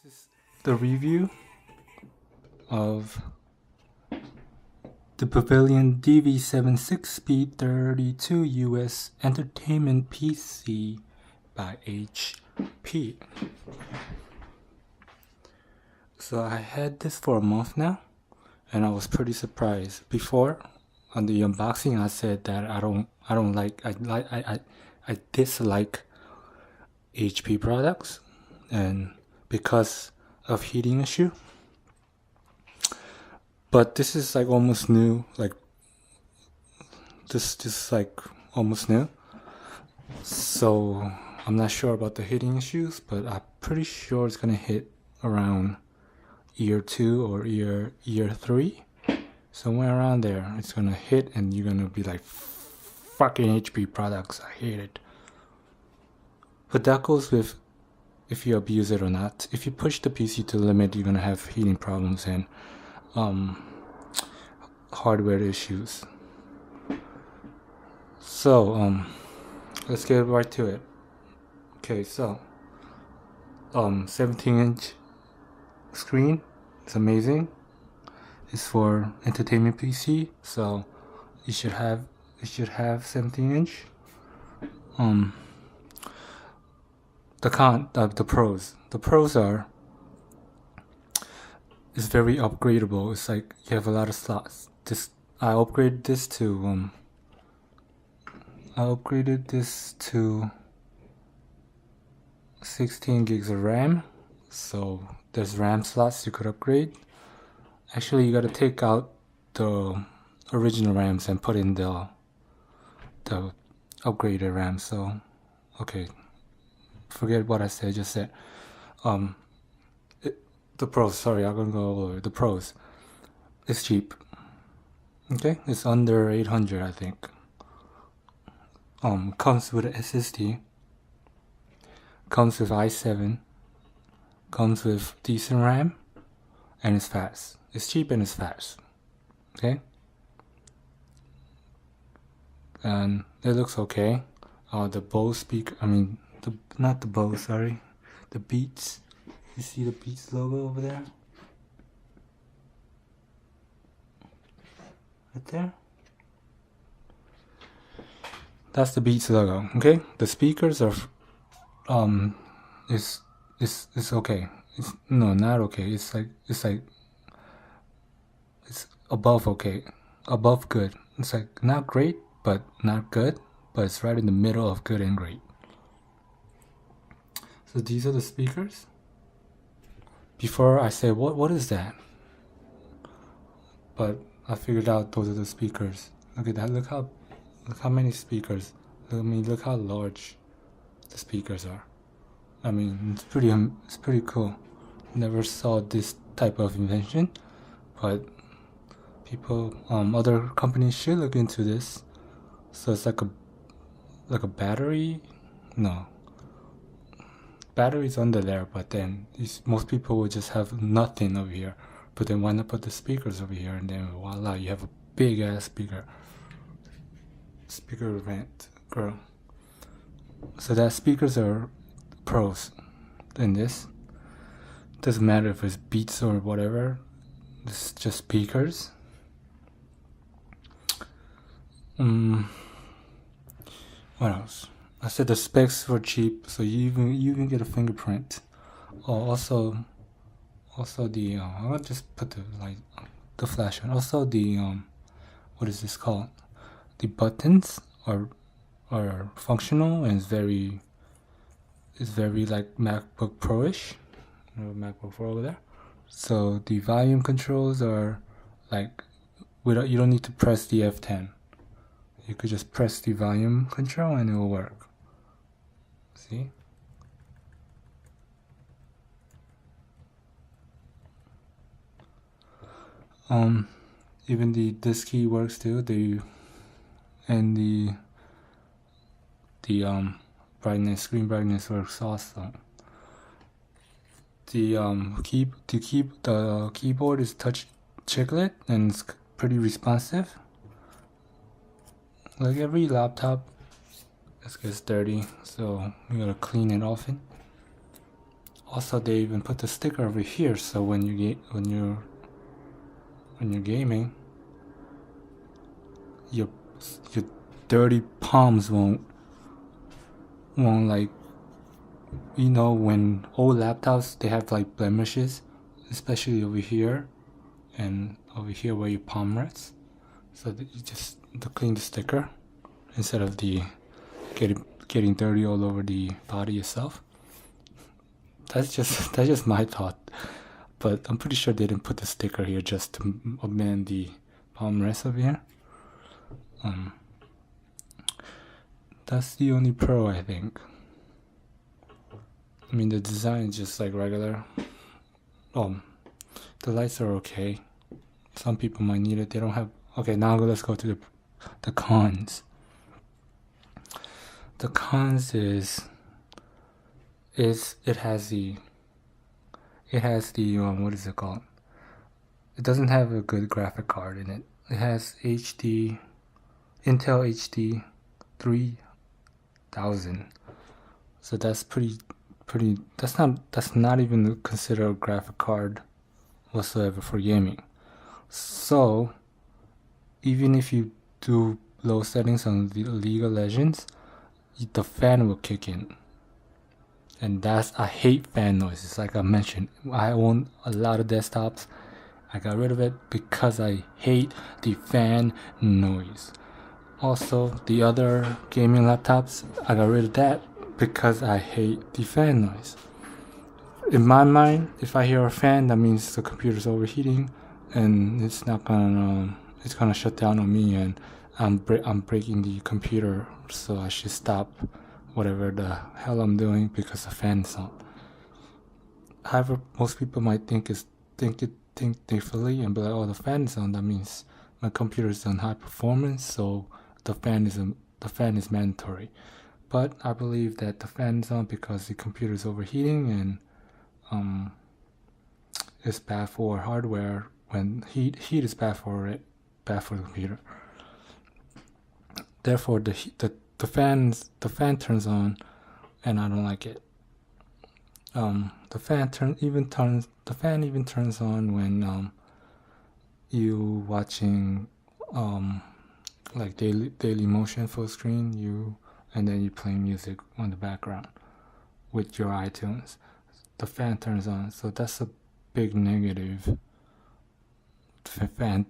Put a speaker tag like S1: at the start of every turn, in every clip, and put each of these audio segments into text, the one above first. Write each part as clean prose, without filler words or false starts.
S1: This is the review of the Pavilion dv7-6b32us entertainment PC by HP. So I had this for a month now, and I was pretty surprised. Before on the unboxing, I said that I dislike HP products, and because of heating issue. But this is like almost new, like this is like almost new. So I'm not sure about the heating issues, but I'm pretty sure it's gonna hit around year 2 or year 3. Somewhere around there it's gonna hit, and you're gonna be like, fucking HP products, I hate it. But that goes with if you abuse it or not. If you push the PC to the limit, you're gonna have heating problems and hardware issues. So let's get right to it. Okay, so 17-inch screen. It's amazing. It's for entertainment PC, so you should have 17-inch. The pros are, it's very upgradable. It's like you have a lot of slots. I upgraded this to 16 gigs of RAM, so there's RAM slots you could upgrade. Actually, you gotta take out the original RAMs and put in the upgraded RAM. So okay, forget what I just said. The pros, sorry, I'm gonna go over the pros. It's cheap. Okay, it's under 800, I think. Comes with an SSD. Comes with i7. Comes with decent RAM, and it's fast. It's cheap and it's fast. Okay. And it looks okay. The Bose speaker. Not the Bose. Sorry, the Beats. You see the Beats logo over there? Right there? That's the Beats logo, okay? The speakers are it's okay. Not okay. It's above okay. Above good. It's like not great, but not good, but it's right in the middle of good and great. So these are the speakers. Before I say what is that? But I figured out those are the speakers. Look at that. Look how many speakers. Look how large the speakers are. It's pretty cool. Never saw this type of invention, but people, other companies should look into this. So it's like a battery. No, battery's under there, but then most people will just have nothing over here. But then why not put the speakers over here, and then voila, you have a big ass speaker event, girl. So that speakers are pros in this. Doesn't matter if it's Beats or whatever. It's just speakers. What else? I said the specs were cheap, so you even get a fingerprint. Also the I'll just put the flash on. Also the what is this called? The buttons are functional, and it's very like MacBook Pro-ish. MacBook Pro over there. So the volume controls are like you don't need to press the F10. You could just press the volume control and it will work. See? Even this key works too. The screen brightness works also. The keyboard is touch chiclet, and it's pretty responsive. Like every laptop, it gets dirty, so you gotta clean it often. Also, they even put the sticker over here, so when you're gaming, your dirty palms won't like, you know, when old laptops, they have like blemishes, especially over here and over here where your palm rests. So that you just to clean the sticker instead of the getting dirty all over the body itself. That's just my thought, but I'm pretty sure they didn't put the sticker here just to amend the palm rest over here. That's the only pro, I think. I mean, the design is just like regular. The lights are okay. Some people might need it. They don't have. Okay, now let's go to the cons. The cons is it has the what is it called? It doesn't have a good graphic card in it. It has Intel HD 3000. So that's pretty. That's not even considered a graphic card whatsoever for gaming. So even if you do low settings on the League of Legends, the fan will kick in. And I hate fan noises. Like I mentioned, I own a lot of desktops. I got rid of it because I hate the fan noise. Also, the other gaming laptops, I got rid of that because I hate the fan noise. In my mind, if I hear a fan, that means the computer's overheating, and it's gonna shut down on me, and I'm breaking the computer, so I should stop whatever the hell I'm doing because the fan's on. However, most people might think differently and be like, oh, the fan is on, that means my computer is on high performance, so the fan is mandatory. But I believe that the fan is on because the computer is overheating, and it's bad for hardware. When heat is bad for the computer. Therefore, the fan turns on, and I don't like it. The fan even turns on when you watching like daily motion full screen, and then you playing music on the background with your iTunes. The fan turns on, so that's a big negative. Fan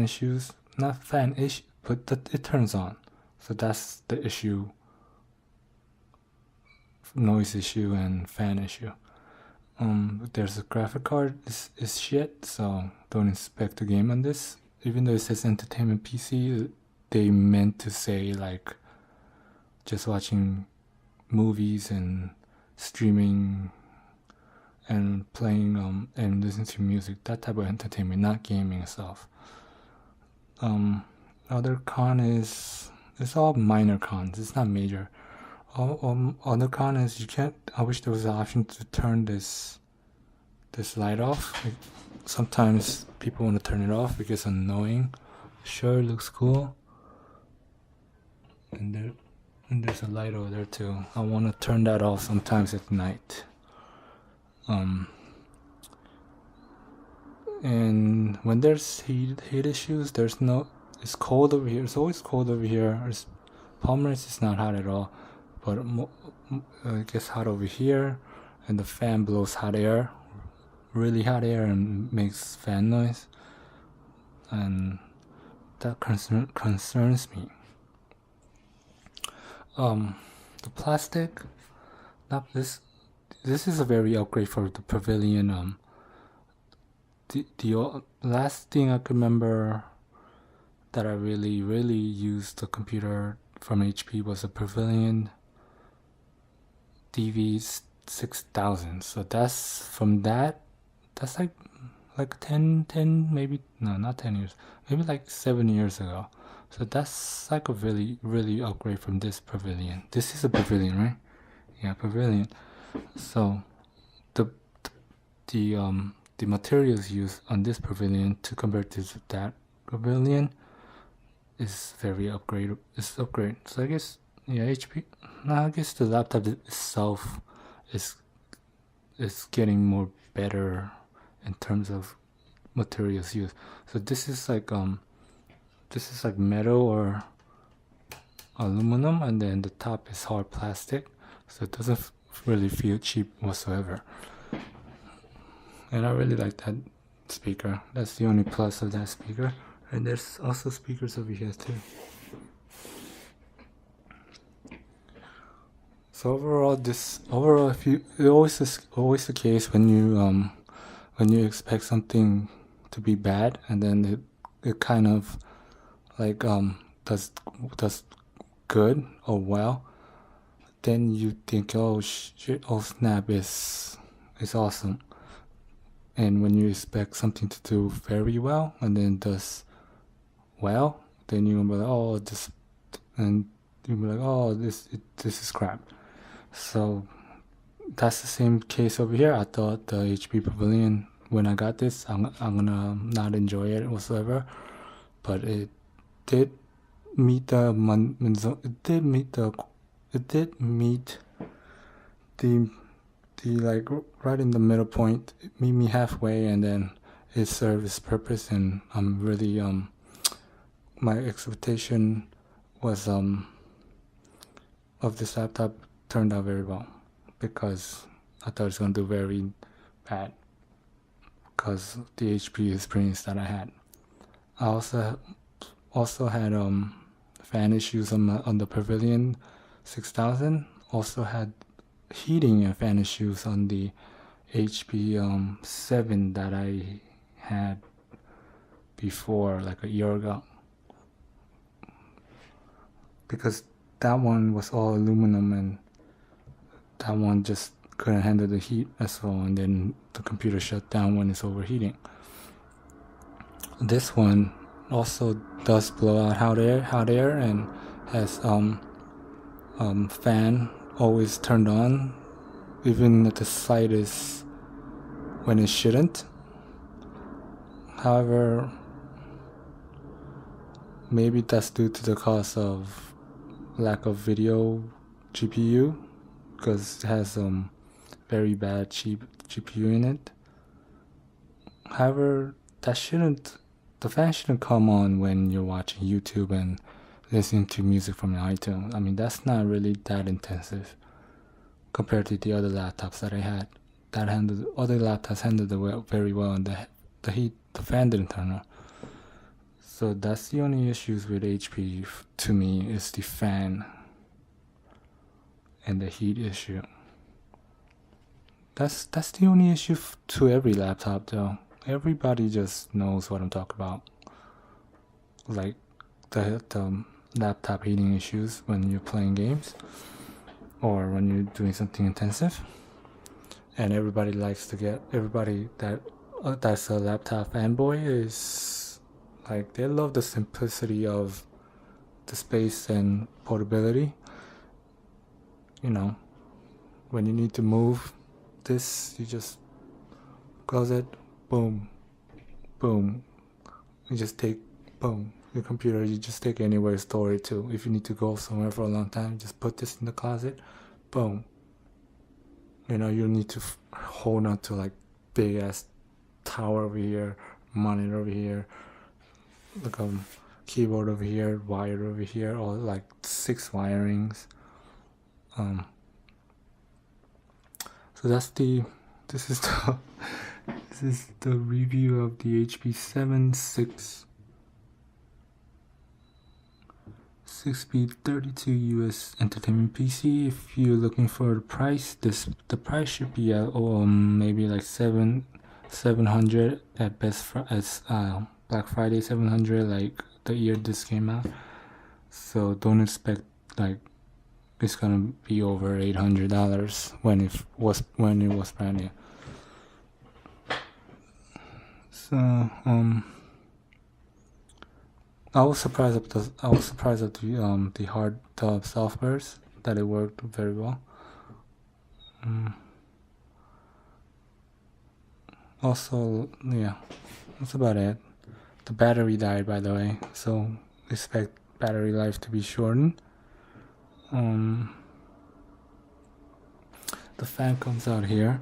S1: issues, not fan issue, but it turns on, so that's the issue. Noise issue and fan issue. There's a graphic card is shit, so don't expect a game on this. Even though it says entertainment PC, they meant to say like just watching movies and streaming and playing and listening to music, that type of entertainment, not gaming itself. Other con is, it's all minor cons, it's not major. Other con is you can't. I wish there was an option to turn this light off. Like, sometimes people want to turn it off because it's annoying. Sure, it looks cool. And there's a light over there too. I want to turn that off sometimes at night. And when there's heat issues, it's cold over here. It's always cold over here. Palm rest is not hot at all, but it gets hot over here, and the fan blows hot air, really hot air, and makes fan noise, and that concerns me. The plastic, not this. This is a very upgrade for the Pavilion. The last thing I could remember that I really used the computer from HP was a Pavilion dv7-6b32us. So that's like 10 maybe, no, not 10 years, maybe like 7 years ago. So that's like a really upgrade from this Pavilion. This is a Pavilion, right? Yeah, Pavilion. So the materials used on this Pavilion to compare to that Pavilion is very upgrade. It's upgrade. So I guess, yeah, HP. No, I guess the laptop itself is it's getting more better in terms of materials used. So this is like metal or aluminum, and then the top is hard plastic, so it doesn't really feel cheap whatsoever. And I really like that speaker. That's the only plus of that speaker. And there's also speakers over here too. So overall, if you, it always is always the case when you expect something to be bad, and then it kind of like does good or well, then you think, oh shit, oh snap, is awesome. And when you expect something to do very well and then does well, then you're gonna be like, oh, this, and you'll be like, oh, this is crap. So that's the same case over here. I thought the HP Pavilion, when I got this, I'm gonna not enjoy it whatsoever, but it did meet the like right in the middle point. It meet me halfway, and then it served its purpose. And I'm really my expectation was of this laptop turned out very well, because I thought it was gonna do very bad because the HP experience that I had. I also had fan issues on the Pavilion 6000. Also had heating and fan issues on the HP 7 that I had before, like a year ago, because that one was all aluminum, and that one just couldn't handle the heat as well, and then the computer shut down when it's overheating. This one also does blow out hot air, and has fan always turned on, even at the slightest when it shouldn't. However, maybe that's due to the cause of lack of video GPU, because it has very bad cheap GPU in it. However, the fan shouldn't come on when you're watching YouTube and listening to music from your iTunes. I mean, that's not really that intensive compared to the other laptops that I had. Other laptops handled it very well, and the fan didn't turn on. So that's the only issues with HP to me, is the fan and the heat issue. That's the only issue to every laptop though. Everybody just knows what I'm talking about. Like the laptop heating issues when you're playing games or when you're doing something intensive. And everybody likes to get, everybody that's a laptop fanboy is like, they love the simplicity of the space and portability. You know, when you need to move this, you just close it, boom, boom. You just take, boom, your computer, you just take anywhere, store it to. If you need to go somewhere for a long time, just put this in the closet, boom. You know, you need to hold on to like big ass tower over here, monitor over here, like keyboard over here, wire over here, or like 6 wirings. So this is the review of the HP 6b32us entertainment PC. If you're looking for the price, the price should be at maybe like 700 at best. As Black Friday 700, like the year this came out. So don't expect like it's gonna be over $800 when it was brand new. So I was surprised at the softwares that it worked very well. Also, yeah, that's about it. The battery died, by the way, so expect battery life to be shortened. The fan comes out here.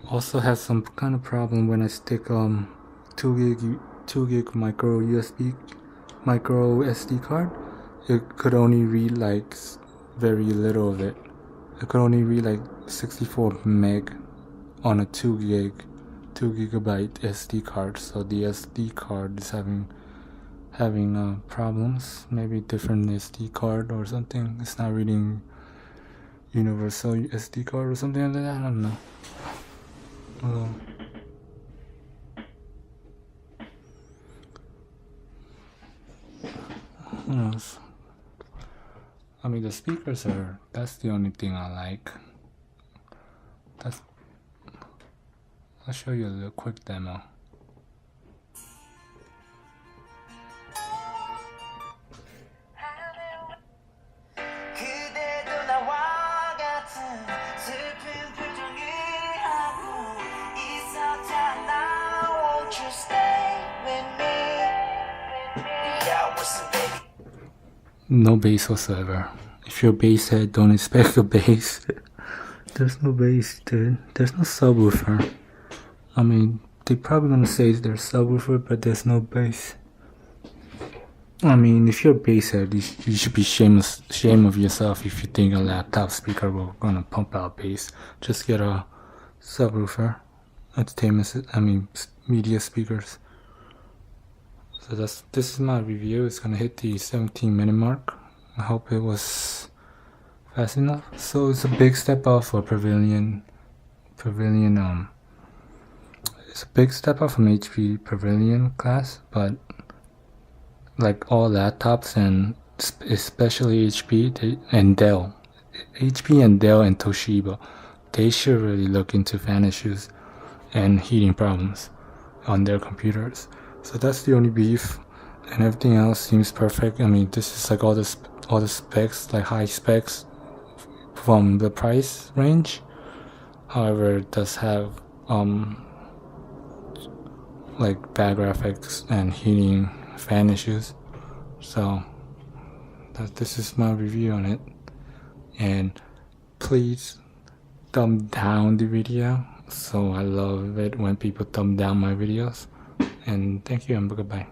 S1: Also has some kind of problem when I stick 2 gig micro SD card. It could only read like very little of it. It could only read like 64 meg on a 2 gigabyte SD card. So the SD card is having problems. Maybe different SD card or something. It's not reading universal SD card or something like that. I don't know. Who knows? I mean, the speakers that's the only thing I like. I'll show you a little quick demo. No bass whatsoever. If you're a bass head, don't expect a bass. There's no bass, dude. There's no subwoofer. I mean, they're probably gonna say there's subwoofer, but there's no bass. I mean, if you're a bass head, you should be ashamed of yourself if you think a laptop speaker will gonna pump out bass. Just get a subwoofer, media speakers. So this is my review. It's gonna hit the 17-minute mark. I hope it was fast enough. So it's a big step up for Pavilion. It's a big step up from HP Pavilion class, but like all laptops and especially HP and Dell and Toshiba, they should really look into fan issues and heating problems on their computers. So that's the only beef, and everything else seems perfect. I mean, this is like all the specs, like high specs from the price range. However, it does have like bad graphics and heating fan issues. So this is my review on it, and please thumb down the video. So I love it when people thumb down my videos. And thank you and goodbye.